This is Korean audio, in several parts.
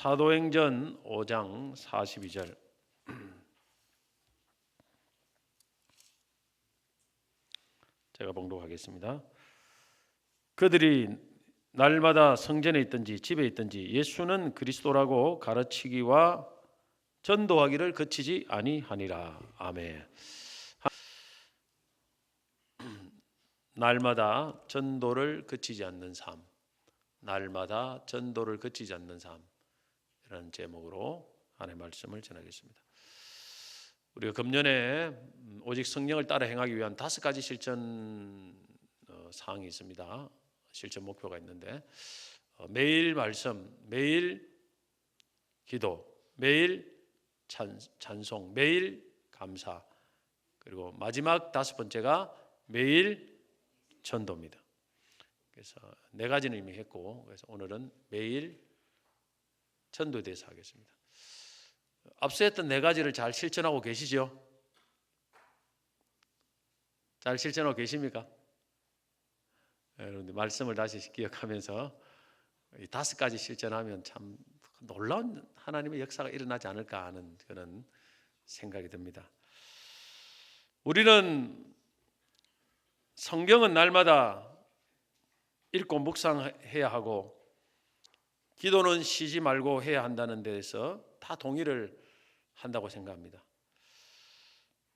사도행전 5장 42절. 제가 봉독하겠습니다. 그들이 날마다 성전에 있든지 집에 있든지 예수는 그리스도라고 가르치기와 전도하기를 그치지 아니하니라. 아멘. 날마다 전도를 그치지 않는 삶, 날마다 전도를 그치지 않는 삶, 이라는 제목으로 하나님의 말씀을 전하겠습니다. 우리가 금년에 오직 성령을 따라 행하기 위한 5가지 실천 사항이 있습니다. 실천 목표가 있는데, 매일 말씀, 매일 기도, 매일 찬송, 매일 감사, 그리고 마지막 5번째가 매일 전도입니다. 그래서 4가지는 이미 했고, 그래서 오늘은 매일 전도에 대해서 하겠습니다. 앞서 했던 4가지를 잘 실천하고 계시죠? 잘 실천하고 계십니까? 여러분들 말씀을 다시 기억하면서 이 5가지 실천하면 참 놀라운 하나님의 역사가 일어나지 않을까 하는 그런 생각이 듭니다. 우리는 성경은 날마다 읽고 묵상해야 하고, 기도는 쉬지 말고 해야 한다는 데에서 다 동의를 한다고 생각합니다.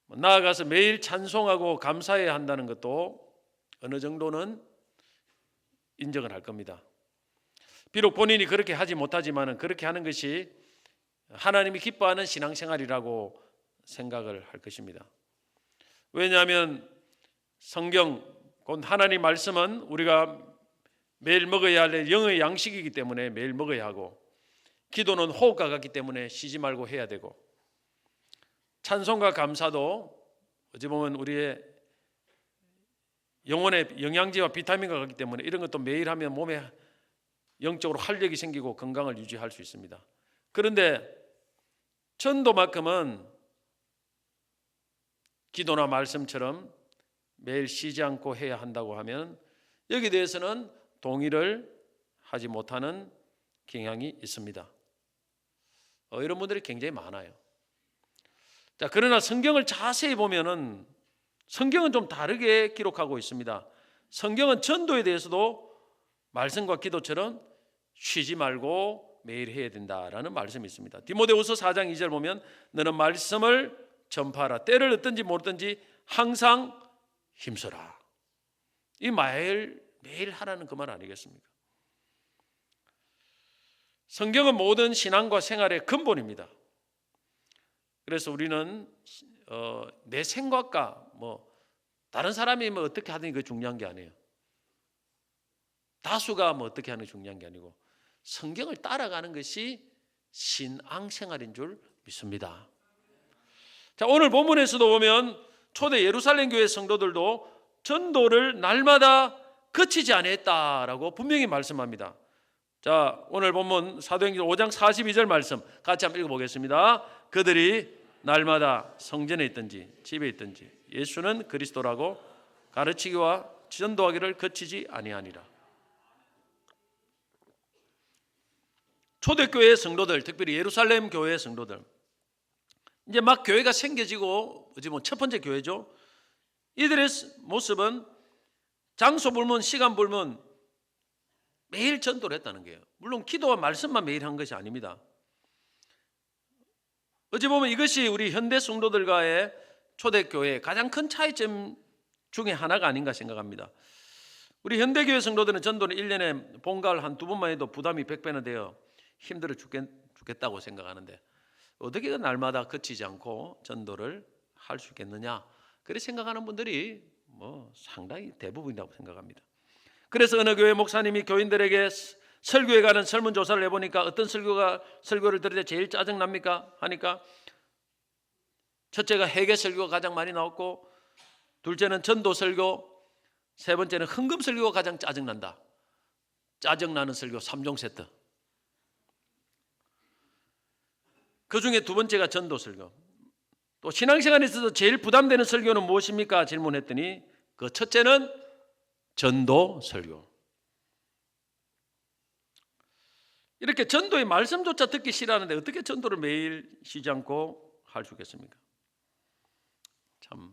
나아가서 매일 찬송하고 감사해야 한다는 것도 어느 정도는 인정을 할 겁니다. 비록 본인이 그렇게 하지 못하지만 그렇게 하는 것이 하나님이 기뻐하는 신앙생활이라고 생각을 할 것입니다. 왜냐하면 성경, 곧 하나님 말씀은 우리가 매일 먹어야 할 영의 양식이기 때문에 매일 먹어야 하고, 기도는 호흡과 같기 때문에 쉬지 말고 해야 되고, 찬송과 감사도 어찌 보면 우리의 영혼의 영양제와 비타민과 같기 때문에 이런 것도 매일 하면 몸에 영적으로 활력이 생기고 건강을 유지할 수 있습니다. 그런데 전도만큼은 기도나 말씀처럼 매일 쉬지 않고 해야 한다고 하면 여기에 대해서는 동의를 하지 못하는 경향이 있습니다. 이런 분들이 굉장히 많아요. 자, 그러나 성경을 자세히 보면은 성경은 좀 다르게 기록하고 있습니다. 성경은 전도에 대해서도 말씀과 기도처럼 쉬지 말고 매일 해야 된다라는 말씀이 있습니다. 디모데후서 4장 2절 보면 너는 말씀을 전파하라. 때를 얻든지 모르든지 항상 힘써라. 이 매일 하라는 그 말 아니겠습니까? 성경은 모든 신앙과 생활의 근본입니다. 그래서 우리는 내 생각과 다른 사람이 어떻게 하든지 그게 중요한 게 아니에요. 다수가 어떻게 하는 게 중요한 게 아니고 성경을 따라가는 것이 신앙생활인 줄 믿습니다. 자, 오늘 본문에서도 보면 초대 예루살렘 교회 성도들도 전도를 날마다 그치지 아니했다라고 분명히 말씀합니다. 자, 오늘 본문 사도행전 5장 42절 말씀 같이 한번 읽어보겠습니다. 그들이 날마다 성전에 있든지 집에 있든지 예수는 그리스도라고 가르치기와 전도하기를 그치지 아니하니라. 초대교회의 성도들, 특별히 예루살렘 교회의 성도들, 이제 막 교회가 생겨지고 첫 번째 교회죠. 이들의 모습은 장소 불문, 시간 불문 매일 전도를 했다는 거예요. 물론 기도와 말씀만 매일 한 것이 아닙니다. 어찌 보면 이것이 우리 현대 성도들과의 초대교회의 가장 큰 차이점 중에 하나가 아닌가 생각합니다. 우리 현대교회 성도들은 전도는 1년에 본가를 한 2번만 해도 부담이 100배나 되어 힘들어 죽겠다고 생각하는데 어떻게 날마다 그치지 않고 전도를 할 수 있겠느냐, 그렇게 생각하는 분들이 상당히 대부분이라고 생각합니다. 그래서 어느 교회 목사님이 교인들에게 설교에 가는 설문조사를 해보니까 어떤 설교를 들을 때 제일 짜증납니까? 하니까 첫째가 회개 설교가 가장 많이 나왔고, 둘째는 전도 설교, 세 번째는 헌금 설교가 가장 짜증난다. 짜증나는 설교 3종 세트. 그 중에 2번째가 전도 설교. 또 신앙생활에 있어서 제일 부담되는 설교는 무엇입니까? 질문했더니 그 첫째는 전도 설교. 이렇게 전도의 말씀조차 듣기 싫어하는데 어떻게 전도를 매일 쉬지 않고 할 수 있겠습니까? 참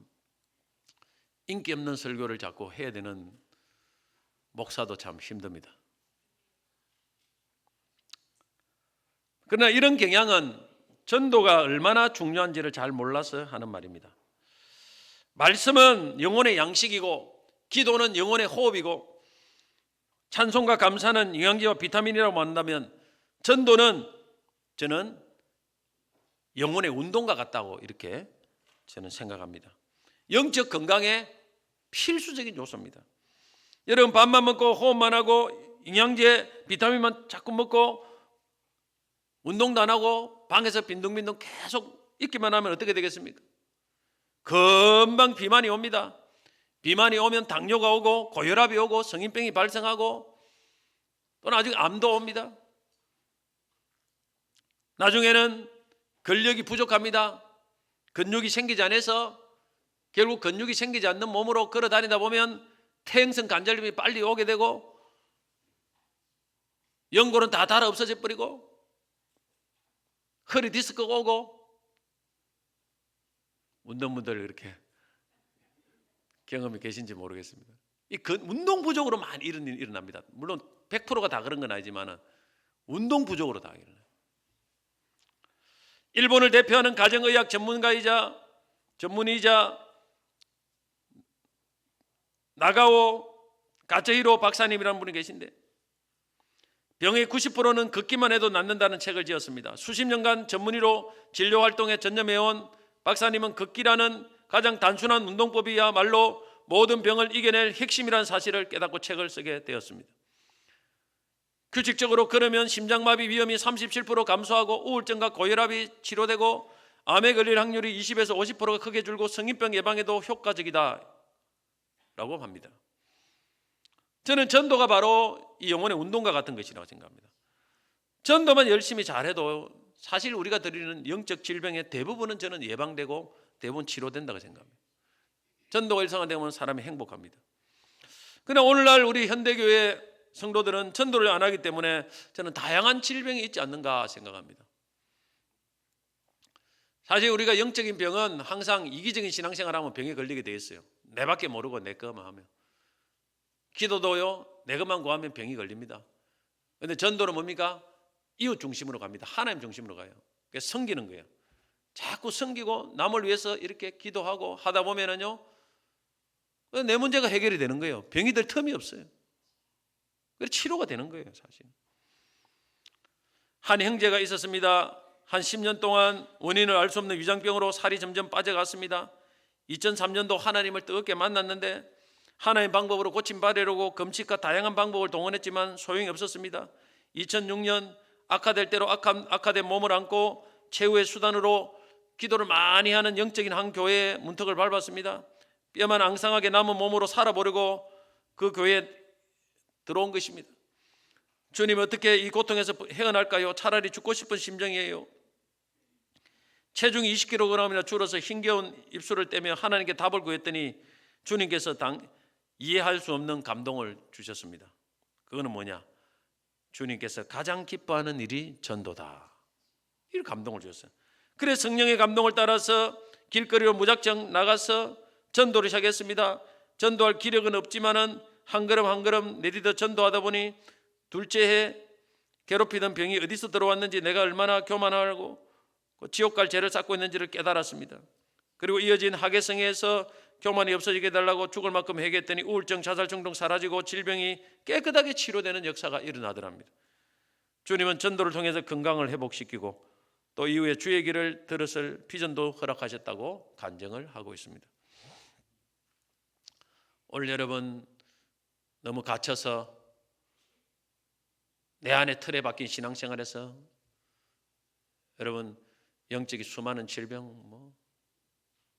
인기 없는 설교를 자꾸 해야 되는 목사도 참 힘듭니다. 그러나 이런 경향은 전도가 얼마나 중요한지를 잘 몰라서 하는 말입니다. 말씀은 영혼의 양식이고 기도는 영혼의 호흡이고 찬송과 감사는 영양제와 비타민이라고 한다면 전도는 저는 영혼의 운동과 같다고 이렇게 저는 생각합니다. 영적 건강에 필수적인 요소입니다. 여러분 밥만 먹고 호흡만 하고 영양제 비타민만 자꾸 먹고 운동도 안 하고 방에서 빈둥빈둥 계속 있기만 하면 어떻게 되겠습니까? 금방 비만이 옵니다. 비만이 오면 당뇨가 오고 고혈압이 오고 성인병이 발생하고 또 나중에 암도 옵니다. 나중에는 근력이 부족합니다. 근육이 생기지 않아서 결국 근육이 생기지 않는 몸으로 걸어 다니다 보면 퇴행성 관절염이 빨리 오게 되고 연골은 다 닳아 없어져 버리고 허리 디스크가 오고 운동분들 이렇게 경험이 계신지 모르겠습니다. 이 운동 부족으로 많이 이런 일이 일어납니다. 물론 100%가 다 그런 건 아니지만 운동 부족으로 다 일어나요. 일본을 대표하는 가정의학 전문의이자 나가오 가츠히로 박사님이라는 분이 계신데 병의 90%는 걷기만 해도 낫는다는 책을 지었습니다. 수십 년간 전문의로 진료 활동에 전념해온 박사님은 걷기라는 가장 단순한 운동법이야말로 모든 병을 이겨낼 핵심이라는 사실을 깨닫고 책을 쓰게 되었습니다. 규칙적으로 걸으면 심장마비 위험이 37% 감소하고 우울증과 고혈압이 치료되고 암에 걸릴 확률이 20에서 50%가 크게 줄고 성인병 예방에도 효과적이다 라고 합니다. 저는 전도가 바로 이 영혼의 운동과 같은 것이라고 생각합니다. 전도만 열심히 잘해도 사실 우리가 드리는 영적 질병의 대부분은 저는 예방되고 대부분 치료된다고 생각합니다. 전도가 일상화되면 사람이 행복합니다. 그러나 오늘날 우리 현대교회 성도들은 전도를 안 하기 때문에 저는 다양한 질병이 있지 않는가 생각합니다. 사실 우리가 영적인 병은 항상 이기적인 신앙생활하면 병에 걸리게 돼 있어요. 내밖에 모르고 내 것만 하면. 기도도요, 내 것만 구하면 병이 걸립니다. 그런데 전도는 뭡니까? 이웃 중심으로 갑니다. 하나님 중심으로 가요. 그래서 섬기는 거예요. 자꾸 섬기고 남을 위해서 이렇게 기도하고 하다 보면은요, 내 문제가 해결이 되는 거예요. 병이 될 틈이 없어요. 그래서 치료가 되는 거예요, 사실. 한 형제가 있었습니다. 한 10년 동안 원인을 알 수 없는 위장병으로 살이 점점 빠져갔습니다. 2003년도 하나님을 뜨겁게 만났는데 하나님의 방법으로 고침받으려고 금식과 다양한 방법을 동원했지만 소용이 없었습니다. 2006년 악화될 대로 악화된 몸을 안고 최후의 수단으로 기도를 많이 하는 영적인 한 교회의 문턱을 밟았습니다. 뼈만 앙상하게 남은 몸으로 살아보려고 그 교회에 들어온 것입니다. 주님, 어떻게 이 고통에서 헤어날까요? 차라리 죽고 싶은 심정이에요. 체중이 20kg이나 줄어서 힘겨운 입술을 떼며 하나님께 답을 구했더니 주님께서 이해할 수 없는 감동을 주셨습니다. 그거는 뭐냐? 주님께서 가장 기뻐하는 일이 전도다. 이 감동을 주셨어요. 그래서 성령의 감동을 따라서 길거리로 무작정 나가서 전도를 시작했습니다. 전도할 기력은 없지만은 한 걸음 한 걸음 내딛어 전도하다 보니 둘째 해 괴롭히던 병이 어디서 들어왔는지, 내가 얼마나 교만하고 지옥 갈 죄를 쌓고 있는지를 깨달았습니다. 그리고 이어진 하계성에서 교만이 없어지게 해달라고 죽을 만큼 회개했더니 우울증, 자살 충동 사라지고 질병이 깨끗하게 치료되는 역사가 일어나더랍니다. 주님은 전도를 통해서 건강을 회복시키고 또 이후에 주의 길을 들었을 비전도 허락하셨다고 간증을 하고 있습니다. 오늘 여러분 너무 갇혀서 내 안에 틀에 박힌 신앙생활에서 여러분 영적인 수많은 질병,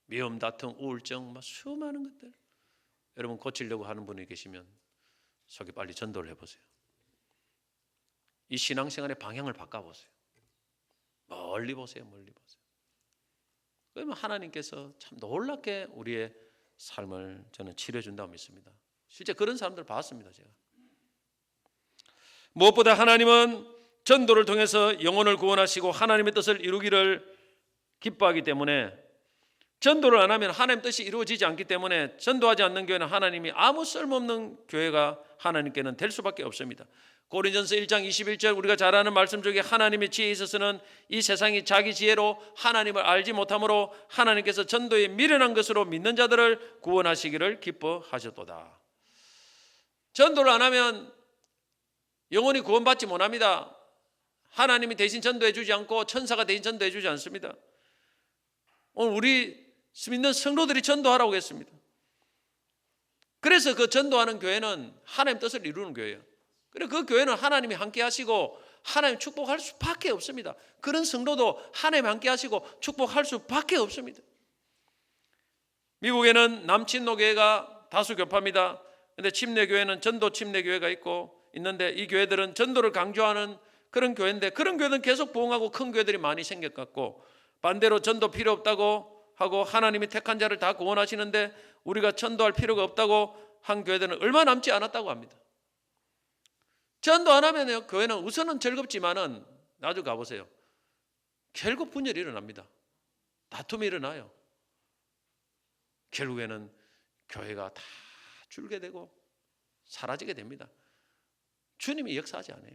미움, 다툼, 우울증, 수많은 것들 여러분 고치려고 하는 분이 계시면 속에 빨리 전도를 해보세요. 이 신앙생활의 방향을 바꿔보세요. 멀리 보세요. 멀리 보세요. 그러면 하나님께서 참 놀랍게 우리의 삶을 저는 치료해준다고 믿습니다. 실제 그런 사람들 봤습니다. 제가. 무엇보다 하나님은 전도를 통해서 영혼을 구원하시고 하나님의 뜻을 이루기를 기뻐하기 때문에, 전도를 안 하면 하나님 뜻이 이루어지지 않기 때문에 전도하지 않는 교회는 하나님이 아무 쓸모없는 교회가 하나님께는 될 수밖에 없습니다. 고린전서 1장 21절 우리가 잘 아는 말씀 중에 하나님의 지혜에 있어서는 이 세상이 자기 지혜로 하나님을 알지 못하므로 하나님께서 전도에 미련한 것으로 믿는 자들을 구원하시기를 기뻐하셨도다. 전도를 안 하면 영혼이 구원받지 못합니다. 하나님이 대신 전도해 주지 않고 천사가 대신 전도해 주지 않습니다. 오늘 우리 믿는 성도들이 전도하라고 했습니다. 그래서 그 전도하는 교회는 하나님 뜻을 이루는 교회예요. 그래서 그 교회는 하나님이 함께 하시고 하나님 축복할 수밖에 없습니다. 그런 성도도 하나님 함께 하시고 축복할 수밖에 없습니다. 미국에는 남침노교회가 다수 교파입니다. 그런데 침례교회는 전도 침례교회가 있는데 이 교회들은 전도를 강조하는 그런 교회인데, 그런 교회는 계속 부흥하고 큰 교회들이 많이 생겼고, 반대로 전도 필요 없다고 하고 하나님이 택한 자를 다 구원하시는데 우리가 전도할 필요가 없다고 한 교회들은 얼마 남지 않았다고 합니다. 전도 안 하면 교회는 우선은 즐겁지만은 나중에 가보세요. 결국 분열이 일어납니다. 다툼이 일어나요. 결국에는 교회가 다 줄게 되고 사라지게 됩니다. 주님이 역사하지 않아요.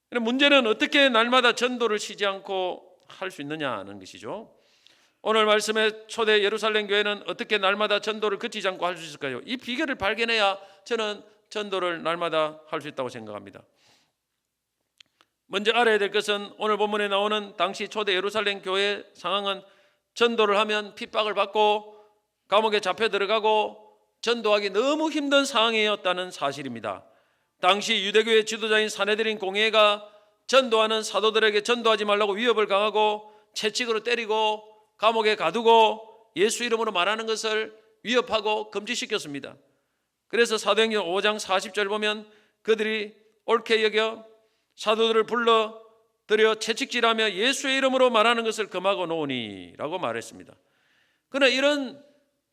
문제는 어떻게 날마다 전도를 쉬지 않고 할 수 있느냐는 것이죠. 오늘 말씀의 초대 예루살렘 교회는 어떻게 날마다 전도를 그치지 않고 할 수 있을까요? 이 비결을 발견해야 저는 전도를 날마다 할 수 있다고 생각합니다. 먼저 알아야 될 것은 오늘 본문에 나오는 당시 초대 예루살렘 교회 상황은 전도를 하면 핍박을 받고 감옥에 잡혀 들어가고 전도하기 너무 힘든 상황이었다는 사실입니다. 당시 유대교의 지도자인 사내들인 공회가 전도하는 사도들에게 전도하지 말라고 위협을 가하고 채찍으로 때리고 감옥에 가두고 예수 이름으로 말하는 것을 위협하고 금지시켰습니다. 그래서 사도행전 5장 40절 보면 그들이 옳게 여겨 사도들을 불러 들여 채찍질하며 예수의 이름으로 말하는 것을 금하고 놓으니 라고 말했습니다. 그러나 이런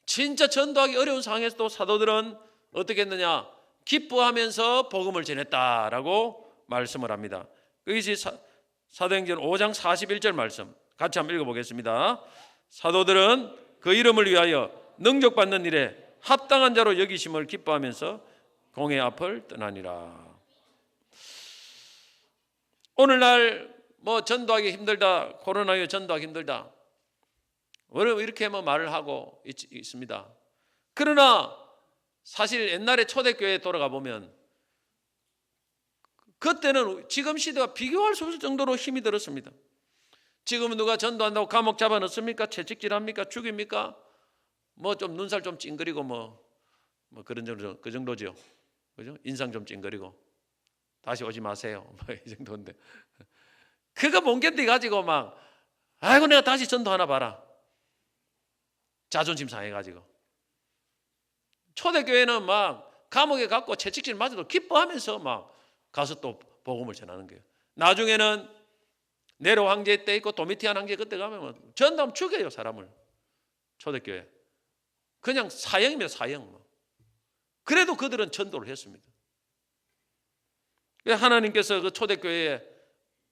진짜 전도하기 어려운 상황에서도 사도들은 어떻게 했느냐? 기뻐하면서 복음을 전했다라고 말씀을 합니다. 그것이 사도행전 5장 41절 말씀 같이 한번 읽어보겠습니다. 사도들은 그 이름을 위하여 능력받는 일에 합당한 자로 여기심을 기뻐하면서 공회 앞을 떠나니라. 오늘날 전도하기 힘들다, 코로나에 전도하기 힘들다, 이렇게 말을 하고 있습니다. 그러나 사실 옛날에 초대교회에 돌아가 보면 그때는 지금 시대와 비교할 수 없을 정도로 힘이 들었습니다. 지금은 누가 전도한다고 감옥 잡아넣습니까? 채찍질합니까? 죽입니까? 좀 눈살 좀 찡그리고 그런 정도, 그 정도죠. 그죠? 인상 좀 찡그리고 다시 오지 마세요. 이 정도인데 그거 못 견디 가지고 아이고 내가 다시 전도하나 봐라. 자존심 상해가지고. 초대교회는 감옥에 갔고 채찍질 맞아도 기뻐하면서 가서 또 복음을 전하는 거예요. 나중에는 네로 황제 때 있고 도미티안 황제 그때 가면 전도하면 죽여요 사람을. 초대교회 그냥 사형입니다. 사형. 그래도 그들은 전도를 했습니다. 하나님께서 그 초대교회에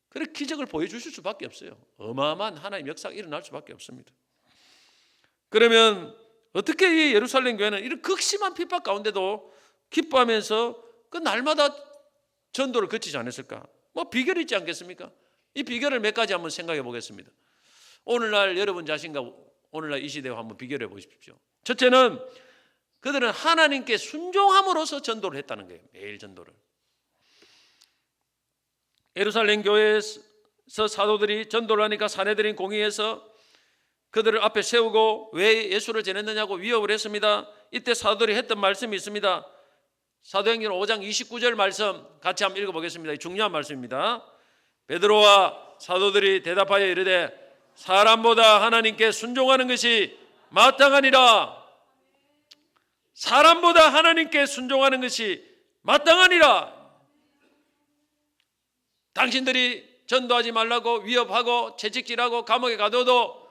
그런 기적을 보여주실 수밖에 없어요. 어마어마한 하나님 역사가 일어날 수밖에 없습니다. 그러면 어떻게 이 예루살렘 교회는 이런 극심한 핍박 가운데도 기뻐하면서 그 날마다 전도를 그치지 않았을까? 비결이 있지 않겠습니까? 이 비결을 몇 가지 한번 생각해 보겠습니다. 오늘날 여러분 자신과 오늘날 이 시대와 한번 비교해 보십시오. 첫째는 그들은 하나님께 순종함으로써 전도를 했다는 거예요. 매일 전도를. 예루살렘 교회에서 사도들이 전도를 하니까 사내들인 공의에서 그들을 앞에 세우고 왜 예수를 전했느냐고 위협을 했습니다. 이때 사도들이 했던 말씀이 있습니다. 사도행전 5장 29절 말씀 같이 한번 읽어보겠습니다. 중요한 말씀입니다. 베드로와 사도들이 대답하여 이르되 사람보다 하나님께 순종하는 것이 마땅하니라. 사람보다 하나님께 순종하는 것이 마땅하니라. 당신들이 전도하지 말라고 위협하고 채찍질하고 감옥에 가둬도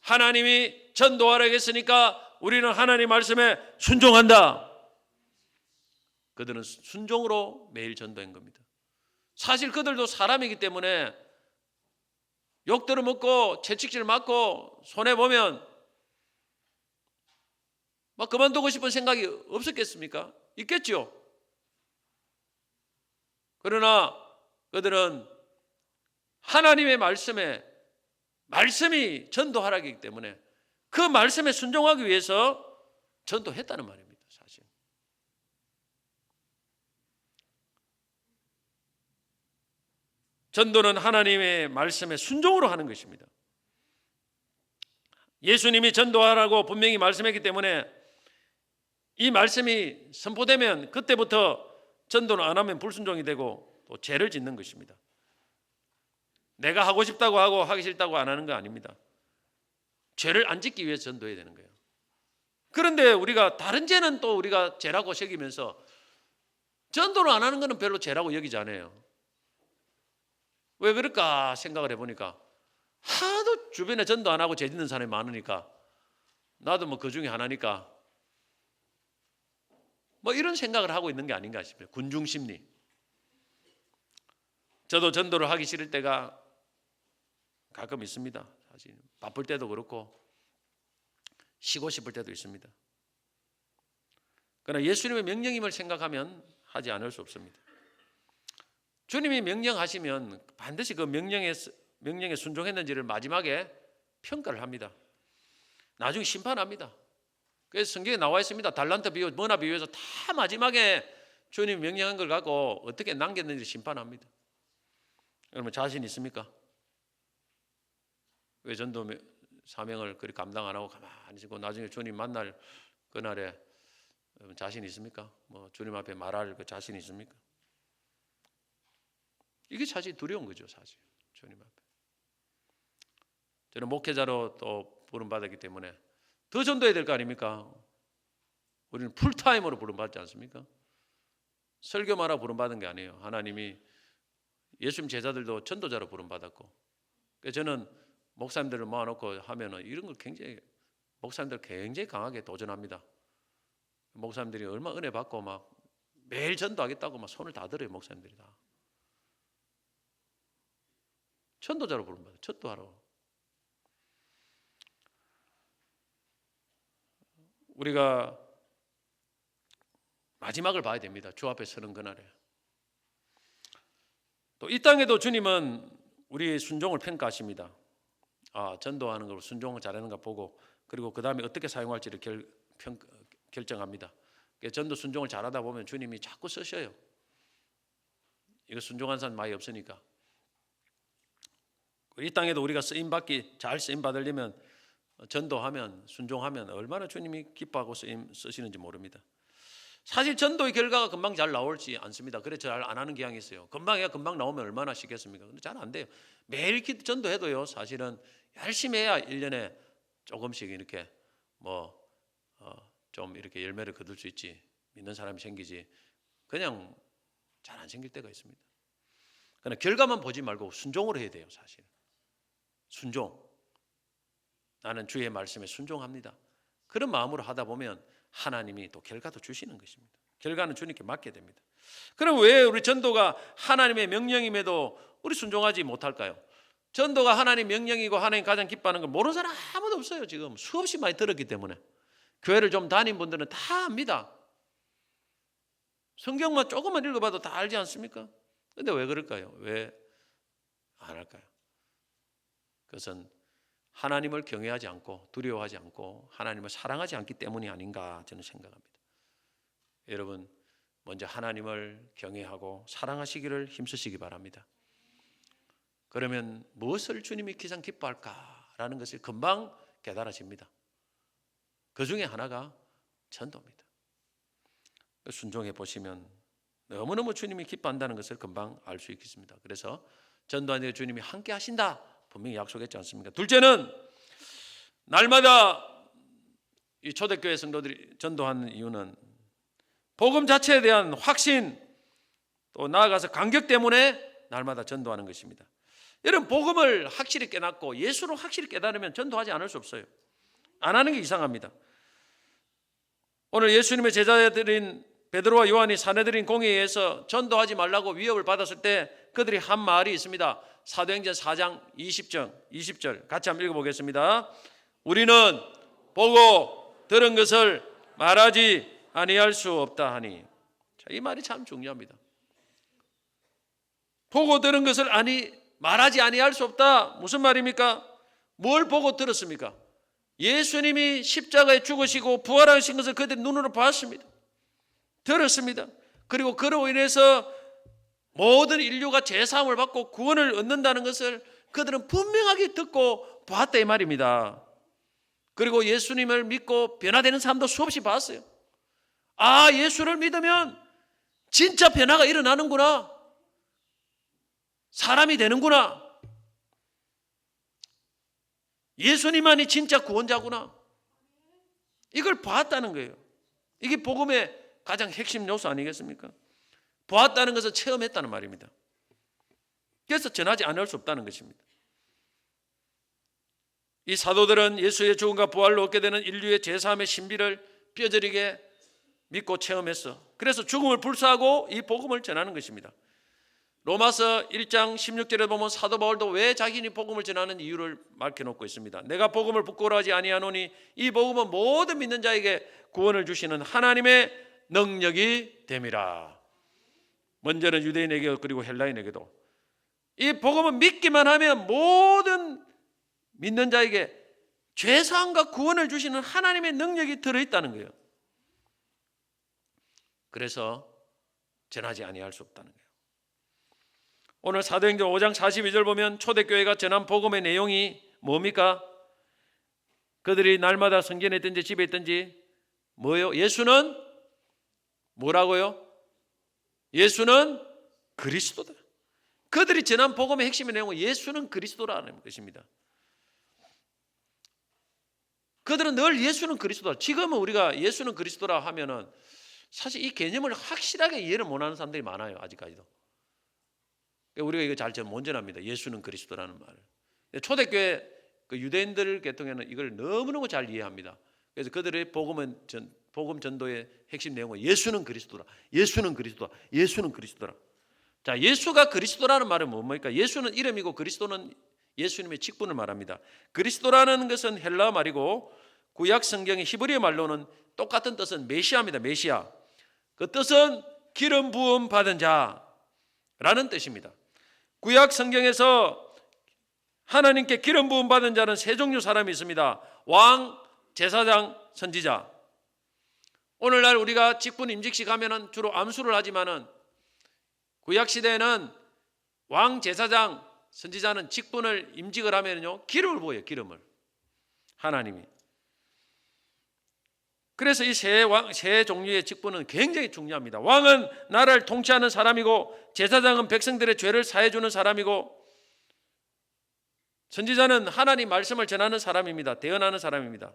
하나님이 전도하라고 했으니까 우리는 하나님 말씀에 순종한다. 그들은 순종으로 매일 전도한 겁니다. 사실 그들도 사람이기 때문에 욕 들어먹고 채찍질 맞고 손해보면 막 그만두고 싶은 생각이 없었겠습니까? 있겠죠. 그러나 그들은 하나님의 말씀이 전도하라기 때문에 그 말씀에 순종하기 위해서 전도했다는 말입니다. 사실 전도는 하나님의 말씀에 순종으로 하는 것입니다. 예수님이 전도하라고 분명히 말씀했기 때문에 이 말씀이 선포되면 그때부터 전도는 안 하면 불순종이 되고 또 죄를 짓는 것입니다. 내가 하고 싶다고 하고 하기 싫다고 안 하는 거 아닙니다. 죄를 안 짓기 위해서 전도해야 되는 거예요. 그런데 우리가 다른 죄는 또 우리가 죄라고 새기면서 전도를 안 하는 것은 별로 죄라고 여기지 않아요. 왜 그럴까 생각을 해보니까 하도 주변에 전도 안 하고 죄 짓는 사람이 많으니까 나도 뭐 그 중에 하나니까 뭐 이런 생각을 하고 있는 게 아닌가 싶어요. 군중심리. 저도 전도를 하기 싫을 때가 가끔 있습니다. 사실 바쁠 때도 그렇고 쉬고 싶을 때도 있습니다. 그러나 예수님의 명령임을 생각하면 하지 않을 수 없습니다. 주님이 명령하시면 반드시 그 명령에 순종했는지를 마지막에 평가를 합니다. 나중에 심판합니다. 그래서 성경에 나와 있습니다. 달란트 비유, 머나 비유에서 다 마지막에 주님이 명령한 걸 갖고 어떻게 남겼는지 심판합니다. 여러분 자신 있습니까? 왜 전도 사명을 그리 감당 안 하고 가만히 있고 나중에 주님 만날 그날에 여러분 자신 있습니까? 뭐 주님 앞에 말할 그 자신 있습니까? 이게 사실 두려운 거죠, 사실. 주님 앞에. 저는 목회자로 또 부름받았기 때문에 더 전도해야 될 거 아닙니까? 우리는 풀타임으로 부름받지 않습니까? 설교만 하고 부름받은 게 아니에요. 하나님이 예수님 제자들도 전도자로 부름받았고, 그래서 저는 목사님들을 모아놓고 하면은 이런 걸 굉장히 목사님들 굉장히 강하게 도전합니다. 목사님들이 얼마 은혜 받고 막 매일 전도하겠다고 막 손을 다 들어요. 목사님들이 다 전도자로 부름받아요. 전도하러. 우리가 마지막을 봐야 됩니다. 주 앞에 서는 그날에. 또 이 땅에도 주님은 우리의 순종을 평가하십니다. 전도하는 걸 순종을 잘하는가 보고 그리고 그 다음에 어떻게 사용할지를 결정합니다. 전도 순종을 잘하다 보면 주님이 자꾸 쓰셔요. 이거 순종한 사람 많이 없으니까. 이 땅에도 우리가 잘 쓰임 받으려면 전도하면 순종하면 얼마나 주님이 기뻐하고 쓰시는지 모릅니다. 사실 전도의 결과가 금방 잘 나올지 않습니다. 그래서 잘 안 하는 경향이 있어요. 금방 나오면 얼마나 쉽겠습니까? 근데 잘 안 돼요. 매일 전도해도요. 사실은 열심히 해야 1년에 조금씩 이렇게 좀 이렇게 열매를 거둘 수 있지. 믿는 사람이 생기지. 그냥 잘 안 생길 때가 있습니다. 그러나 결과만 보지 말고 순종을 해야 돼요. 사실. 순종. 나는 주의 말씀에 순종합니다. 그런 마음으로 하다 보면 하나님이 또 결과도 주시는 것입니다. 결과는 주님께 맡게 됩니다. 그럼 왜 우리 전도가 하나님의 명령임에도 우리 순종하지 못할까요? 전도가 하나님 명령이고 하나님 가장 기뻐하는 걸 모르는 사람 아무도 없어요. 지금 수없이 많이 들었기 때문에. 교회를 좀 다닌 분들은 다 압니다. 성경만 조금만 읽어봐도 다 알지 않습니까? 근데 왜 그럴까요? 왜 안 할까요? 그것은 하나님을 경외하지 않고 두려워하지 않고 하나님을 사랑하지 않기 때문이 아닌가 저는 생각합니다. 여러분 먼저 하나님을 경외하고 사랑하시기를 힘쓰시기 바랍니다. 그러면 무엇을 주님이 가장 기뻐할까라는 것을 금방 깨달아집니다. 그 중에 하나가 전도입니다. 순종해 보시면 너무너무 주님이 기뻐한다는 것을 금방 알 수 있겠습니다. 그래서 전도하는 데 주님이 함께 하신다 분명히 약속했지 않습니까? 둘째는 날마다 이 초대교회 성도들이 전도하는 이유는 복음 자체에 대한 확신 또 나아가서 감격 때문에 날마다 전도하는 것입니다. 여러분 복음을 확실히 깨닫고 예수를 확실히 깨달으면 전도하지 않을 수 없어요. 안 하는 게 이상합니다. 오늘 예수님의 제자들인 베드로와 요한이 사내들인 공회에서 전도하지 말라고 위협을 받았을 때 그들이 한 말이 있습니다. 사도행전 4장 20절 같이 한번 읽어보겠습니다. 우리는 보고 들은 것을 말하지 아니할 수 없다 하니. 자, 이 말이 참 중요합니다. 보고 들은 것을 말하지 아니할 수 없다. 무슨 말입니까? 뭘 보고 들었습니까? 예수님이 십자가에 죽으시고 부활하신 것을 그들이 눈으로 봤습니다. 들었습니다. 그리고 그로 인해서 모든 인류가 죄사함을 받고 구원을 얻는다는 것을 그들은 분명하게 듣고 봤다 이 말입니다. 그리고 예수님을 믿고 변화되는 사람도 수없이 봤어요. 아, 예수를 믿으면 진짜 변화가 일어나는구나. 사람이 되는구나. 예수님만이 진짜 구원자구나. 이걸 봤다는 거예요. 이게 복음의 가장 핵심 요소 아니겠습니까? 보았다는 것을 체험했다는 말입니다. 그래서 전하지 않을 수 없다는 것입니다. 이 사도들은 예수의 죽음과 부활로 얻게 되는 인류의 죄사함의 신비를 뼈저리게 믿고 체험했어. 그래서 죽음을 불사하고 이 복음을 전하는 것입니다. 로마서 1장 16절에 보면 사도 바울도 왜 자신이 복음을 전하는 이유를 밝혀놓고 있습니다. 내가 복음을 부끄러워하지 아니하노니 이 복음은 모든 믿는 자에게 구원을 주시는 하나님의 능력이 됨이라. 먼저는 유대인에게 그리고 헬라인에게도 이 복음은 믿기만 하면 모든 믿는 자에게 죄사함과 구원을 주시는 하나님의 능력이 들어있다는 거예요. 그래서 전하지 아니할 수 없다는 거예요. 오늘 사도행전 5장 42절 보면 초대교회가 전한 복음의 내용이 뭡니까? 그들이 날마다 성전에 있든지 집에 있든지 뭐요? 예수는 뭐라고요? 예수는 그리스도다. 그들이 전한 복음의 핵심의 내용은 예수는 그리스도라는 것입니다. 그들은 늘 예수는 그리스도다. 지금은 우리가 예수는 그리스도라 하면은 사실 이 개념을 확실하게 이해를 못하는 사람들이 많아요. 아직까지도. 우리가 이거 잘 못 전합니다. 예수는 그리스도라는 말을. 초대교회 그 유대인들 계통에는 이걸 너무너무 잘 이해합니다. 그래서 그들의 복음 전도의 핵심 내용은 예수는 그리스도라. 예수는 그리스도라. 예수는 그리스도라. 자, 예수가 그리스도라는 말은 뭡니까? 예수는 이름이고 그리스도는 예수님의 직분을 말합니다. 그리스도라는 것은 헬라어 말이고 구약 성경의 히브리어 말로는 똑같은 뜻은 메시아입니다. 메시아. 그 뜻은 기름 부음 받은 자라는 뜻입니다. 구약 성경에서 하나님께 기름 부음 받은 자는 세 종류 사람이 있습니다. 왕, 제사장, 선지자. 오늘날 우리가 직분 임직식 하면은 주로 암수를 하지만은 구약 시대에는 왕, 제사장, 선지자는 직분을 임직을 하면요 기름을 부어요. 기름을 하나님이. 그래서 이 세 종류의 직분은 굉장히 중요합니다. 왕은 나라를 통치하는 사람이고 제사장은 백성들의 죄를 사해주는 사람이고 선지자는 하나님 말씀을 전하는 사람입니다. 대언하는 사람입니다.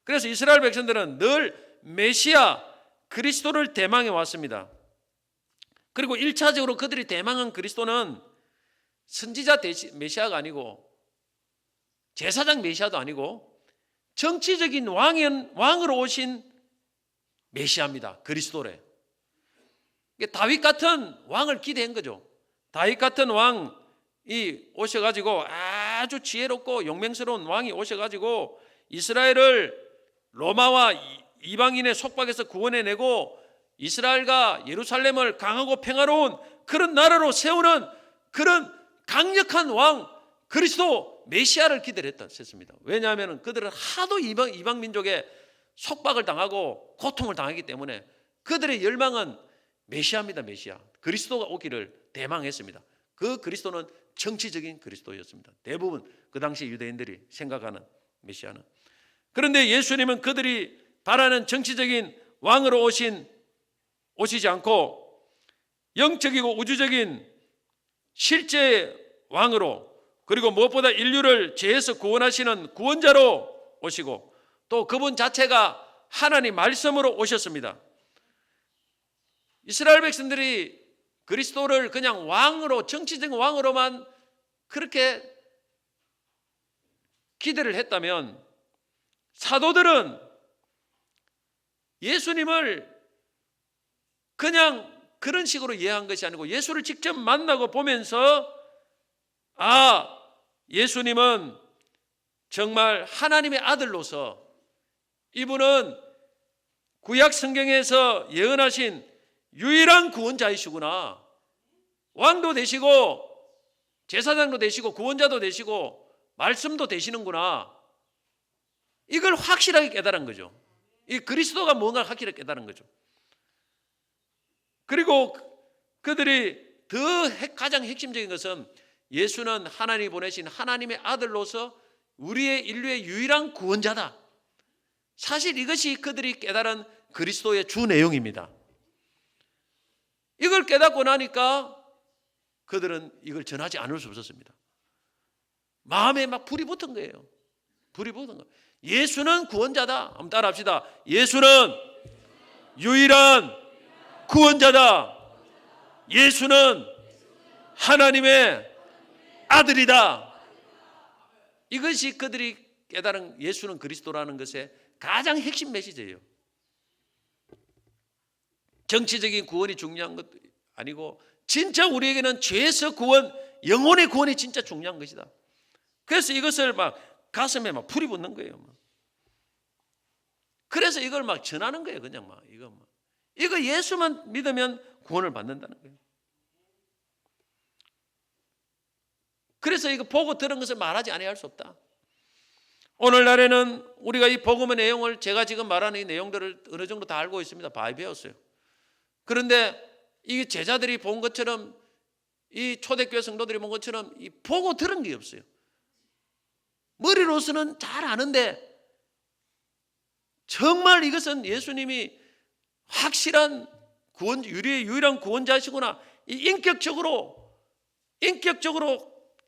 그래서 이스라엘 백성들은 늘 메시아 그리스도를 대망해 왔습니다. 그리고 1차적으로 그들이 대망한 그리스도는 선지자 메시아가 아니고 제사장 메시아도 아니고 정치적인 왕으로 오신 메시아입니다. 그리스도래. 다윗 같은 왕을 기대한 거죠. 다윗 같은 왕이 오셔가지고 아주 지혜롭고 용맹스러운 왕이 오셔가지고 이스라엘을 로마와 이방인의 속박에서 구원해내고 이스라엘과 예루살렘을 강하고 평화로운 그런 나라로 세우는 그런 강력한 왕 그리스도 메시아를 기대를 했습니다. 왜냐하면 그들은 하도 이방 민족에 속박을 당하고 고통을 당하기 때문에 그들의 열망은 메시아입니다. 메시아. 그리스도가 오기를 대망했습니다. 그 그리스도는 정치적인 그리스도였습니다. 대부분 그 당시 유대인들이 생각하는 메시아는. 그런데 예수님은 그들이 바라는 정치적인 왕으로 오시지 않고 영적이고 우주적인 실제 왕으로 그리고 무엇보다 인류를 죄에서 구원하시는 구원자로 오시고 또 그분 자체가 하나님 말씀으로 오셨습니다. 이스라엘 백성들이 그리스도를 그냥 왕으로 정치적인 왕으로만 그렇게 기대를 했다면 사도들은 예수님을 그냥 그런 식으로 이해한 것이 아니고 예수를 직접 만나고 보면서 예수님은 정말 하나님의 아들로서 이분은 구약 성경에서 예언하신 유일한 구원자이시구나. 왕도 되시고 제사장도 되시고 구원자도 되시고 말씀도 되시는구나. 이걸 확실하게 깨달은 거죠. 이 그리스도가 뭔가 확실하게 깨달은 거죠. 그리고 그들이 더 가장 핵심적인 것은 예수는 하나님이 보내신 하나님의 아들로서 우리의 인류의 유일한 구원자다. 사실 이것이 그들이 깨달은 그리스도의 주 내용입니다. 이걸 깨닫고 나니까 그들은 이걸 전하지 않을 수 없었습니다. 마음에 막 불이 붙은 거예요. 불이 붙은 거예요. 예수는 구원자다. 한번 따라합시다. 예수는 유일한 구원자다. 예수는 하나님의 아들이다. 이것이 그들이 깨달은 예수는 그리스도라는 것의 가장 핵심 메시지예요. 정치적인 구원이 중요한 것도 아니고 진짜 우리에게는 죄에서 구원, 영혼의 구원이 진짜 중요한 것이다. 그래서 이것을 막 가슴에 막 불이 붙는 거예요. 그래서 이걸 막 전하는 거예요. 그냥 막 이거 예수만 믿으면 구원을 받는다는 거예요. 그래서 이거 보고 들은 것을 말하지 아니할 수 없다. 오늘날에는 우리가 이 복음의 내용을 제가 지금 말하는 이 내용들을 어느 정도 다 알고 있습니다. 많이 배웠어요. 그런데 이 제자들이 본 것처럼 이 초대교회 성도들이 본 것처럼 이 보고 들은 게 없어요. 머리로서는 잘 아는데 정말 이것은 예수님이 확실한 구원, 유일한 구원자시구나. 이 인격적으로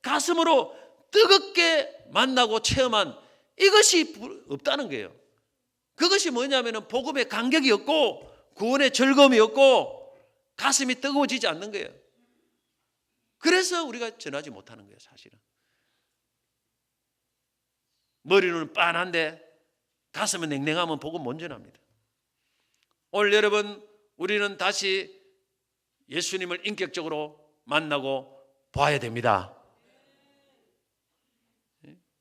가슴으로 뜨겁게 만나고 체험한 이것이 없다는 거예요. 그것이 뭐냐면은 복음의 감격이 없고 구원의 즐거움이 없고 가슴이 뜨거워지지 않는 거예요. 그래서 우리가 전하지 못하는 거예요, 사실은. 머리는 빤한데 가슴은 냉랭하면 복음 못 전합니다. 오늘 여러분, 우리는 다시 예수님을 인격적으로 만나고 봐야 됩니다.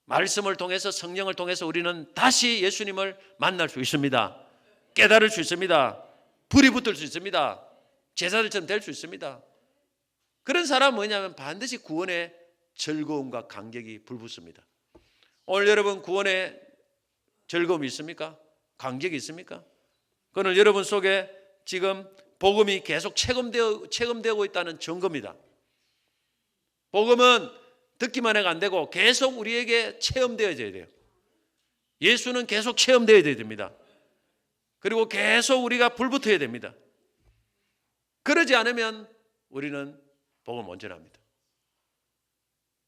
말씀을 통해서 성령을 통해서 우리는 다시 예수님을 만날 수 있습니다. 깨달을 수 있습니다. 불이 붙을 수 있습니다. 제자들처럼 될 수 있습니다. 그런 사람은 뭐냐면 반드시 구원의 즐거움과 감격이 불붙습니다. 오늘 여러분 구원의 즐거움이 있습니까? 감격이 있습니까? 그는 여러분 속에 지금 복음이 계속 체험되고 있다는 증거입니다. 복음은 듣기만 해가 안 되고 계속 우리에게 체험되어져야 돼요. 예수는 계속 체험되어야 됩니다. 그리고 계속 우리가 불붙어야 됩니다. 그러지 않으면 우리는 복음을 못 전합니다.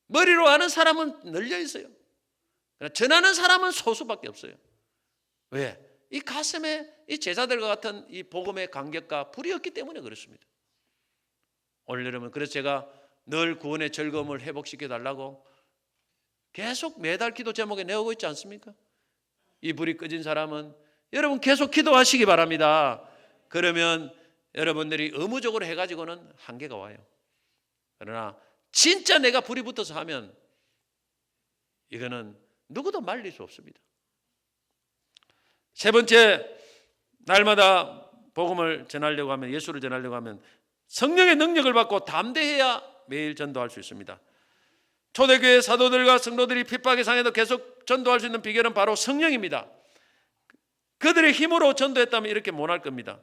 머리로 아는 사람은 널려 있어요. 그러나 전하는 사람은 소수밖에 없어요. 왜? 이 가슴에 이 제자들과 같은 이 복음의 감격과 불이 없기 때문에 그렇습니다. 오늘 여러분, 그래서 제가 늘 구원의 즐거움을 회복시켜 달라고 계속 매달 기도 제목에 내오고 있지 않습니까? 이 불이 꺼진 사람은 여러분 계속 기도하시기 바랍니다. 그러면 여러분들이 의무적으로 해가지고는 한계가 와요. 그러나 진짜 내가 불이 붙어서 하면 이거는 누구도 말릴 수 없습니다. 세 번째, 날마다 복음을 전하려고 하면, 예수를 전하려고 하면 성령의 능력을 받고 담대해야 매일 전도할 수 있습니다. 초대교회 사도들과 성도들이 핍박의 상에도 계속 전도할 수 있는 비결은 바로 성령입니다. 그들의 힘으로 전도했다면 이렇게 못할 겁니다.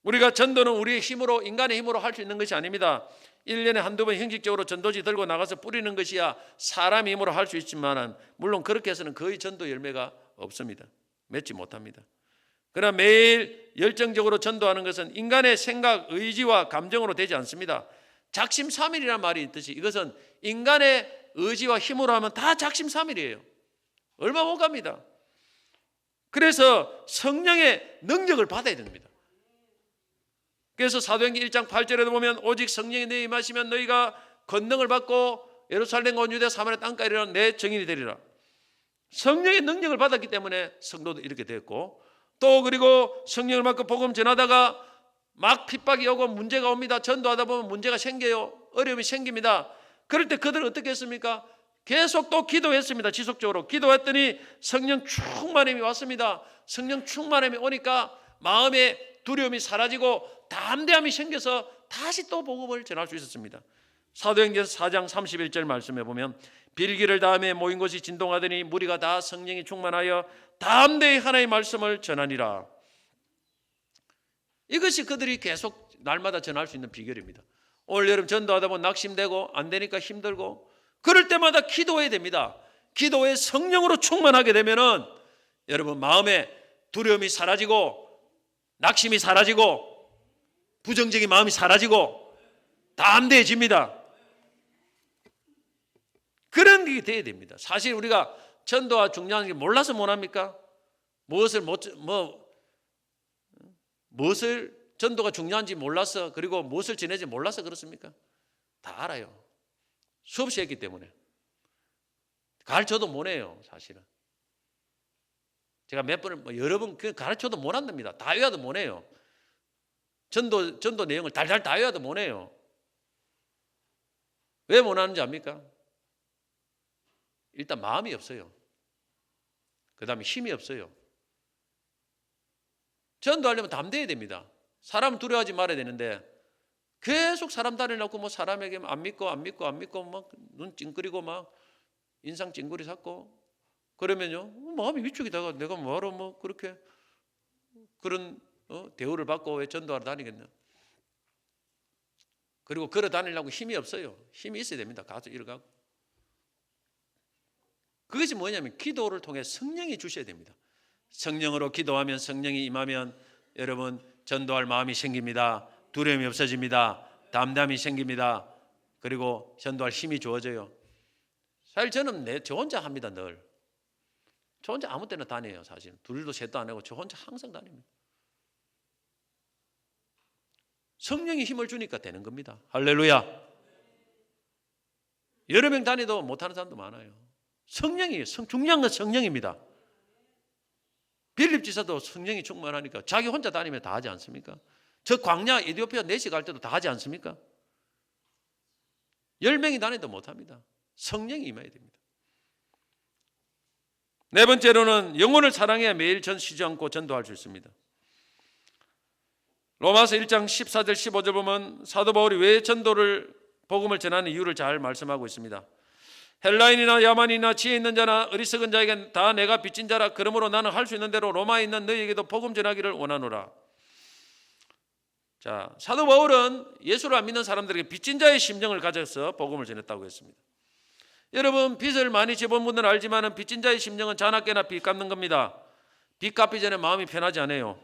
우리가 전도는 우리의 힘으로, 인간의 힘으로 할 수 있는 것이 아닙니다. 1년에 한두 번 형식적으로 전도지 들고 나가서 뿌리는 것이야 사람 힘으로 할 수 있지만 물론 그렇게 해서는 거의 전도 열매가 없습니다. 맺지 못합니다. 그러나 매일 열정적으로 전도하는 것은 인간의 생각, 의지와 감정으로 되지 않습니다. 작심삼일이라는 말이 있듯이 이것은 인간의 의지와 힘으로 하면 다 작심삼일이에요. 얼마 못 갑니다. 그래서 성령의 능력을 받아야 됩니다. 그래서 사도행전 1장 8절에도 보면 오직 성령이 너희 임하시면 너희가 권능을 받고 예루살렘과 온 유대 사마리아 땅까지 이르러 내 증인이 되리라. 성령의 능력을 받았기 때문에 성도도 이렇게 됐고, 또 그리고 성령을 받고 복음 전하다가 막 핍박이 오고 문제가 옵니다. 전도하다 보면 문제가 생겨요. 어려움이 생깁니다. 그럴 때 그들은 어떻게 했습니까? 계속 또 기도했습니다. 지속적으로 기도했더니 성령 충만함이 왔습니다. 성령 충만함이 오니까 마음의 두려움이 사라지고 담대함이 생겨서 다시 또 복음을 전할 수 있었습니다. 사도행전 4장 31절 말씀해 보면 빌기를 다음에 모인 곳이 진동하더니 무리가 다 성령이 충만하여 담대히 하나님의 말씀을 전하니라. 이것이 그들이 계속 날마다 전할 수 있는 비결입니다. 올 여름 전도하다 보면 낙심되고 안 되니까 힘들고 그럴 때마다 기도해야 됩니다. 기도에 성령으로 충만하게 되면은 여러분 마음에 두려움이 사라지고 낙심이 사라지고 부정적인 마음이 사라지고 담대해집니다. 그런 게 돼야 됩니다. 사실 우리가 전도가 중요한 게 몰라서 못합니까? 무엇을 전도가 중요한지 몰라서 그리고 무엇을 지내지 몰라서 그렇습니까? 다 알아요. 수없이 했기 때문에. 가르쳐도 못해요, 사실은. 제가 몇 번을 여러 번 가르쳐도 못 한답니다. 다 외워도 못해요. 전도 내용을 달달 다 외워도 못해요. 왜 못하는지 압니까? 일단 마음이 없어요. 그 다음에 힘이 없어요. 전도하려면 담대해야 됩니다. 사람 두려워하지 말아야 되는데 계속 사람 다니려고 뭐 사람에게 안 믿고 막 눈 찡그리고 막 인상 찡그리 샀고 그러면요 마음이 위축이다가 내가 뭐하러 뭐 그렇게 그런 대우를 받고 왜 전도하러 다니겠냐. 그리고 걸어 다니려고 힘이 없어요. 힘이 있어야 됩니다. 가서 일어가고. 그것이 뭐냐면 기도를 통해 성령이 주셔야 됩니다. 성령으로 기도하면 성령이 임하면 여러분 전도할 마음이 생깁니다. 두려움이 없어집니다. 담담이 생깁니다. 그리고 전도할 힘이 주어져요. 사실 저는 저 혼자 합니다. 늘. 저 혼자 아무 때나 다녀요. 사실. 둘도 셋도 안 하고 저 혼자 항상 다닙니다. 성령이 힘을 주니까 되는 겁니다. 할렐루야. 여러 명 다니도 못하는 사람도 많아요. 중요한 건 성령입니다. 빌립 지사도 성령이 충만하니까 자기 혼자 다니면 다 하지 않습니까? 저 광야 에티오피아 내시 갈 때도 다 하지 않습니까? 10명이 다니도 못합니다. 성령이 임해야 됩니다. 네 번째로는 영혼을 사랑해야 매일 쉬지 않고 전도할 수 있습니다. 로마서 1장 14절 15절 보면 사도 바울이 왜 복음을 전하는 이유를 잘 말씀하고 있습니다. 헬라인이나 야만이나 지혜 있는 자나 어리석은 자에겐 다 내가 빚진 자라. 그러므로 나는 할 수 있는 대로 로마에 있는 너희에게도 복음 전하기를 원하노라. 자, 사도 바울은 예수를 안 믿는 사람들에게 빚진 자의 심정을 가져서 복음을 전했다고 했습니다. 여러분 빚을 많이 지본 분들은 알지만 빚진 자의 심정은 자나깨나 빚 갚는 겁니다. 빚 갚기 전에 마음이 편하지 않아요.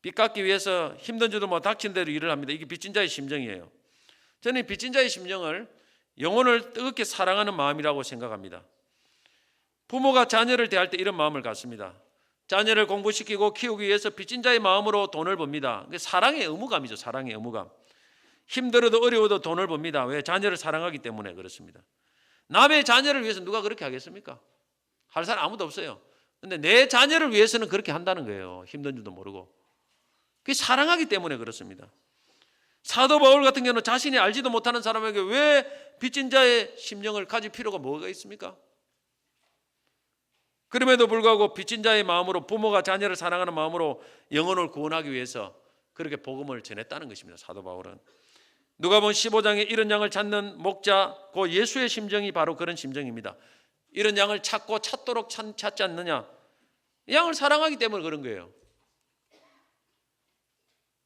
빚 갚기 위해서 힘든 줄도 뭐 닥친 대로 일을 합니다. 이게 빚진 자의 심정이에요. 저는 빚진 자의 심정을 영혼을 뜨겁게 사랑하는 마음이라고 생각합니다. 부모가 자녀를 대할 때 이런 마음을 갖습니다. 자녀를 공부시키고 키우기 위해서 빚진 자의 마음으로 돈을 법니다. 사랑의 의무감이죠. 사랑의 의무감. 힘들어도 어려워도 돈을 법니다. 왜? 자녀를 사랑하기 때문에 그렇습니다. 남의 자녀를 위해서 누가 그렇게 하겠습니까? 할 사람 아무도 없어요. 근데 내 자녀를 위해서는 그렇게 한다는 거예요. 힘든 줄도 모르고. 그게 사랑하기 때문에 그렇습니다. 사도 바울 같은 경우는 자신이 알지도 못하는 사람에게 왜 빚진 자의 심령을 가질 필요가 뭐가 있습니까? 그럼에도 불구하고 빚진 자의 마음으로 부모가 자녀를 사랑하는 마음으로 영혼을 구원하기 위해서 그렇게 복음을 전했다는 것입니다. 사도 바울은. 누가복음 15장에 이런 양을 찾는 목자, 그 예수의 심정이 바로 그런 심정입니다. 이런 양을 찾도록 찾지 않느냐? 양을 사랑하기 때문에 그런 거예요.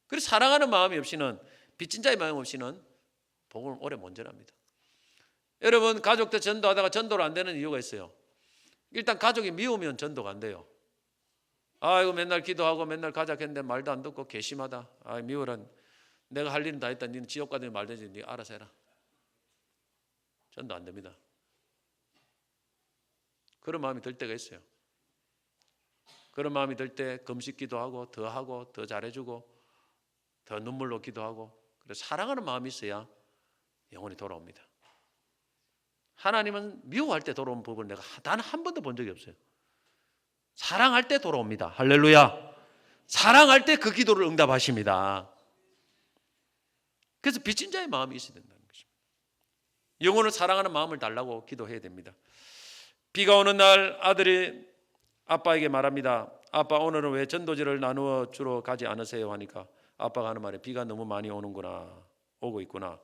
그래서 사랑하는 마음이 없이는 빚진 자의 마음 없이는 복음을 오래 못 전합니다. 여러분 가족들 전도하다가 전도를 안 되는 이유가 있어요. 일단 가족이 미우면 전도가 안 돼요. 아이고 맨날 기도하고 맨날 가자 했는데 말도 안 듣고 괘씸하다. 아 미워란 내가 할 일은 다 했다. 너는 지옥 가더니 말되지. 네가 알아서 해라. 전도 안 됩니다. 그런 마음이 들 때가 있어요. 그런 마음이 들 때 금식 기도하고 더 잘해주고 더 눈물로 기도하고 그래서 사랑하는 마음이 있어야 영혼이 돌아옵니다. 하나님은 미워할 때 돌아온 법을 내가 단 한 번도 본 적이 없어요. 사랑할 때 돌아옵니다. 할렐루야. 사랑할 때 그 기도를 응답하십니다. 그래서 빚진 자의 마음이 있어야 된다는 것입니다. 영혼을 사랑하는 마음을 달라고 기도해야 됩니다. 비가 오는 날 아들이 아빠에게 말합니다. 아빠, 오늘은 왜 전도지를 나누어 주러 가지 않으세요? 하니까 아빠가 하는 말이 비가 너무 많이 오고 있구나.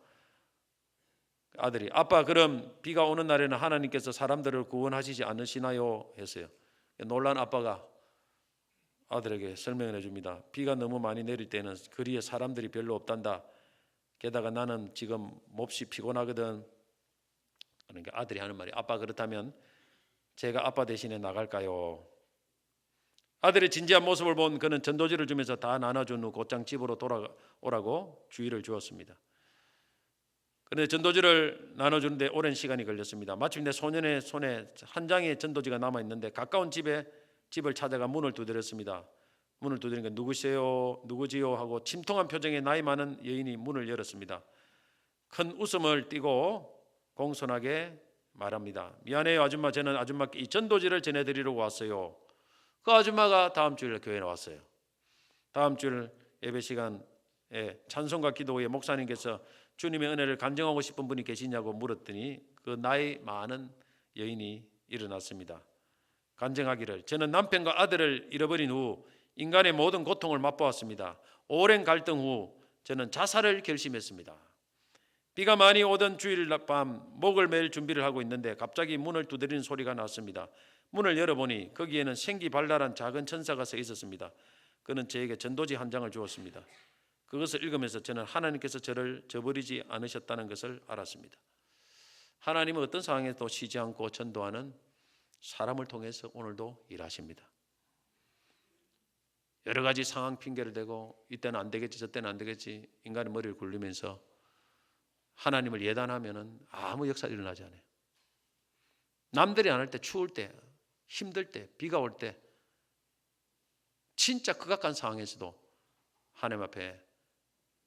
아들이, 아빠, 그럼 비가 오는 날에는 하나님께서 사람들을 구원하시지 않으시나요? 했어요. 놀란 아빠가 아들에게 설명을 해줍니다. 비가 너무 많이 내릴 때는 거리에 사람들이 별로 없단다. 게다가 나는 지금 몹시 피곤하거든. 그러니까 아들이 하는 말이, 아빠, 그렇다면 제가 아빠 대신에 나갈까요? 아들의 진지한 모습을 본 그는 전도지를 주면서 다 나눠준 후 곧장 집으로 돌아오라고 주의를 주었습니다. 그런데 전도지를 나눠주는데 오랜 시간이 걸렸습니다. 마침내 소년의 손에 한 장의 전도지가 남아있는데 가까운 집을 찾아가 문을 두드렸습니다. 문을 두드리니까 누구지요? 하고 침통한 표정의 나이 많은 여인이 문을 열었습니다. 큰 웃음을 띠고 공손하게 말합니다. 미안해요 아줌마, 저는 아줌마께 이 전도지를 전해드리려고 왔어요. 그 아줌마가 다음 주일 교회에 왔어요. 다음 주일 예배 시간에 찬송과 기도 후에 목사님께서 주님의 은혜를 간증하고 싶은 분이 계시냐고 물었더니 그 나이 많은 여인이 일어났습니다. 간증하기를, 저는 남편과 아들을 잃어버린 후 인간의 모든 고통을 맛보았습니다. 오랜 갈등 후 저는 자살을 결심했습니다. 비가 많이 오던 주일 밤 목을 맬 준비를 하고 있는데 갑자기 문을 두드리는 소리가 났습니다. 문을 열어보니 거기에는 생기발랄한 작은 천사가 서 있었습니다. 그는 저에게 전도지 한 장을 주었습니다. 그것을 읽으면서 저는 하나님께서 저를 저버리지 않으셨다는 것을 알았습니다. 하나님은 어떤 상황에도 쉬지 않고 전도하는 사람을 통해서 오늘도 일하십니다. 여러 가지 상황 핑계를 대고 이때는 안 되겠지 저때는 안 되겠지 인간의 머리를 굴리면서 하나님을 예단하면 아무 역사 일어나지 않아요. 남들이 안 할 때, 추울 때, 힘들 때, 비가 올 때 진짜 극악한 상황에서도 하나님 앞에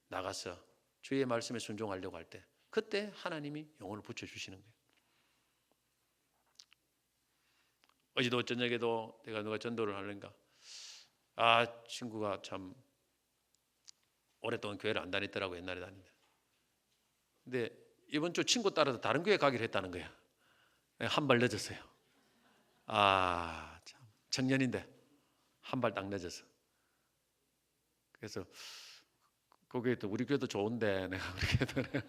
나가서 주의 말씀에 순종하려고 할 때 그때 하나님이 영혼을 붙여주시는 거예요. 어제도 저녁에도 내가 누가 전도를 하는가, 친구가 참 오랫동안 교회를 안 다녔더라고. 옛날에 다니는데 근데 이번 주 친구 따라서 다른 교회 가기로 했다는 거야. 한 발 늦었어요. 참 청년인데 한 발 딱 늦었어. 그래서 거기에 또 우리 교회도 좋은데 내가 우리 교회도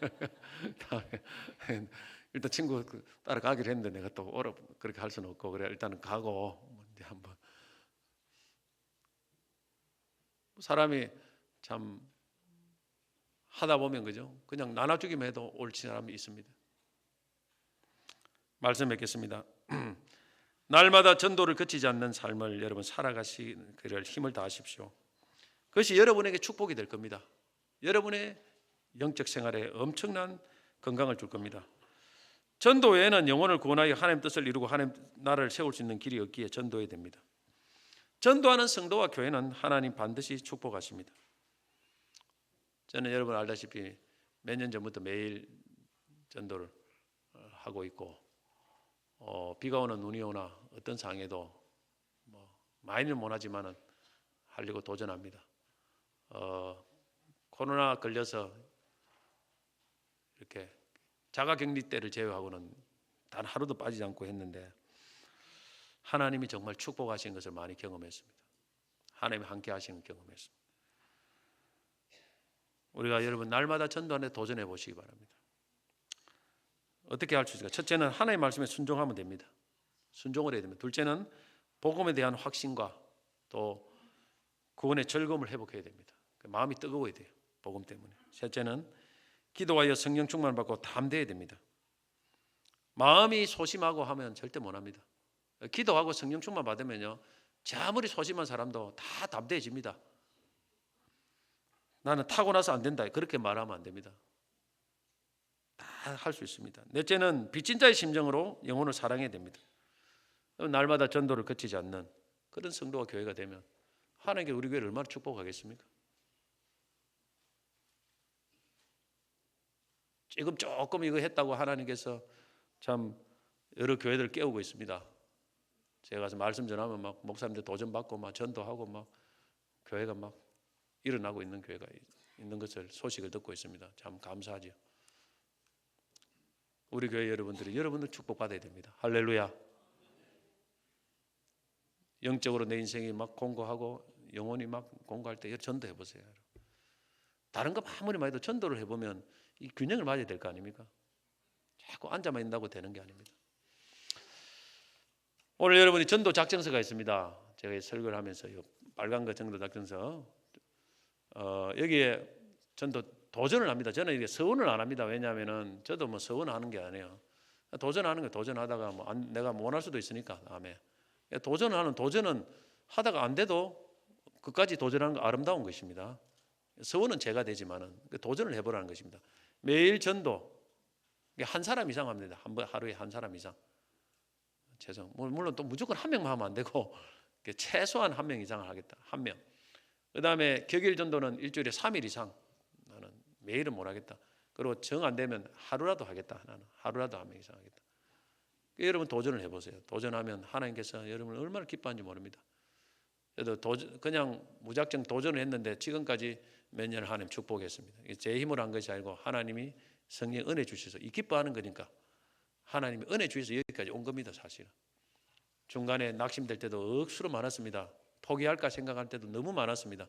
다음에 일단 친구 따라가기로 했는데 내가 또 그렇게 할 수는 없고 그래 일단은 가고 이제 한번 사람이 참 하다 보면 그죠? 그냥 나눠주기만 해도 옳지 사람이 있습니다. 말씀 맺겠습니다. 날마다 전도를 그치지 않는 삶을 여러분 살아가시기를 힘을 다하십시오. 그것이 여러분에게 축복이 될 겁니다. 여러분의 영적 생활에 엄청난 건강을 줄 겁니다. 전도 외에는 영혼을 구원하여 하나님 뜻을 이루고 하나님 나라를 세울 수 있는 길이 없기에 전도해야 됩니다. 전도하는 성도와 교회는 하나님 반드시 축복하십니다. 저는 여러분 알다시피 몇 년 전부터 매일 전도를 하고 있고 비가 오나 눈이 오나 어떤 상황에도 많이는 못하지만은 하려고 도전합니다. 코로나 걸려서 이렇게 자가격리 때를 제외하고는 단 하루도 빠지지 않고 했는데 하나님이 정말 축복하신 것을 많이 경험했습니다. 하나님이 함께 하시는 경험했습니다. 우리가 여러분 날마다 전도하는 데 도전해 보시기 바랍니다. 어떻게 할 수 있을까? 첫째는 하나님의 말씀에 순종하면 됩니다. 순종을 해야 됩니다. 둘째는 복음에 대한 확신과 또 구원의 즐거움을 회복해야 됩니다. 마음이 뜨거워야 돼요. 복음 때문에. 셋째는 기도하여 성령 충만을 받고 담대해야 됩니다. 마음이 소심하고 하면 절대 못합니다. 기도하고 성령 충만 받으면요, 제 아무리 소심한 사람도 다 담대해집니다. 나는 타고나서 안 된다 그렇게 말하면 안 됩니다. 다 할 수 있습니다. 넷째는 빚진 자의 심정으로 영혼을 사랑해야 됩니다. 날마다 전도를 거치지 않는 그런 성도와 교회가 되면 하나님께 우리 교회를 얼마나 축복하겠습니까? 지금 조금 이거 했다고 하나님께서 참 여러 교회들을 깨우고 있습니다. 제가 가서 말씀 전하면 막 목사님들 도전받고 막 전도하고 막 교회가 막 일어나고 있는 교회가 있는 것을 소식을 듣고 있습니다. 참 감사하죠. 우리 교회 여러분들이 여러분들 축복받아야 됩니다. 할렐루야. 영적으로 내 인생이 막 공고하고 영혼이 막 공고할 때 전도해 보세요. 다른 거 아무리 많이 해도 전도를 해보면 이 균형을 맞아야 될 거 아닙니까? 자꾸 앉아만 있다고 되는 게 아닙니다. 오늘 여러분이 전도 작정서가 있습니다. 제가 설교를 하면서 이 빨간 거 전도 작정서 여기에 전도 도전을 합니다. 저는 이게 서원을 안 합니다. 왜냐하면은 저도 뭐 서원하는 게 아니에요. 도전하는 거 도전하다가 뭐 내가 원할 수도 있으니까 다음에 도전은 하다가 안 돼도 끝까지 도전하는 거 아름다운 것입니다. 서원은 제가 되지만은 도전을 해보라는 것입니다. 매일 전도 한 사람 이상 합니다. 하루에 한 사람 이상. 물론 또 무조건 한 명만 하면 안 되고 최소한 한 명 이상을 하겠다. 한 명. 그 다음에 격일 전도는 일주일에 3일 이상. 나는 매일은 못 하겠다. 그리고 정 안 되면 하루라도 하겠다. 나는 하루라도 한 명 이상 하겠다. 여러분 도전을 해보세요. 도전하면 하나님께서 여러분을 얼마나 기뻐하는지 모릅니다. 그래도 그냥 무작정 도전을 했는데 지금까지 몇 년을 하나님 축복했습니다. 제 힘으로 한 것이 아니고 하나님이 성령 은혜 주셔서 이 기뻐하는 거니까 하나님이 은혜 주셔서 여기까지 온 겁니다. 사실은 중간에 낙심될 때도 억수로 많았습니다. 포기할까 생각할 때도 너무 많았습니다.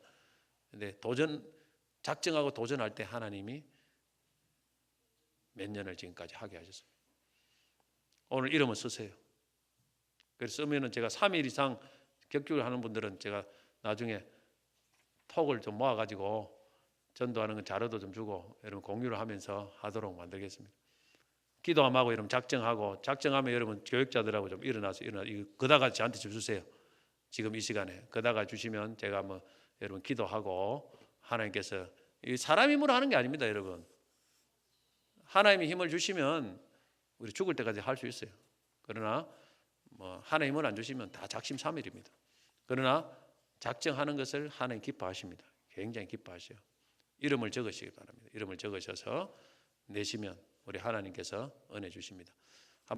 근데 작정하고 도전할 때 하나님이 몇 년을 지금까지 하게 하셨어요. 오늘 이름을 쓰세요. 그래서 쓰면은 제가 3일 이상 격주를 하는 분들은 제가 나중에 톡을 좀 모아가지고 전도하는 건 자료도 좀 주고 여러분 공유를 하면서 하도록 만들겠습니다. 기도하고 여러분 작정하면 여러분 교육자들하고 좀 일어나서 그다가 저한테 좀 주세요. 지금 이 시간에 그다가 주시면 제가 뭐 여러분 기도하고 하나님께서 사람 힘으로 하는 게 아닙니다, 여러분. 하나님이 힘을 주시면 우리 죽을 때까지 할 수 있어요. 그러나 뭐 하나님 힘을 안 주시면 다 작심삼일입니다. 그러나 작정하는 것을 하나님 기뻐하십니다. 굉장히 기뻐하셔요. 이름을 적으시기 바랍니다. 이름을 적으셔서 내시면 우리 하나님께서 은혜 주십니다.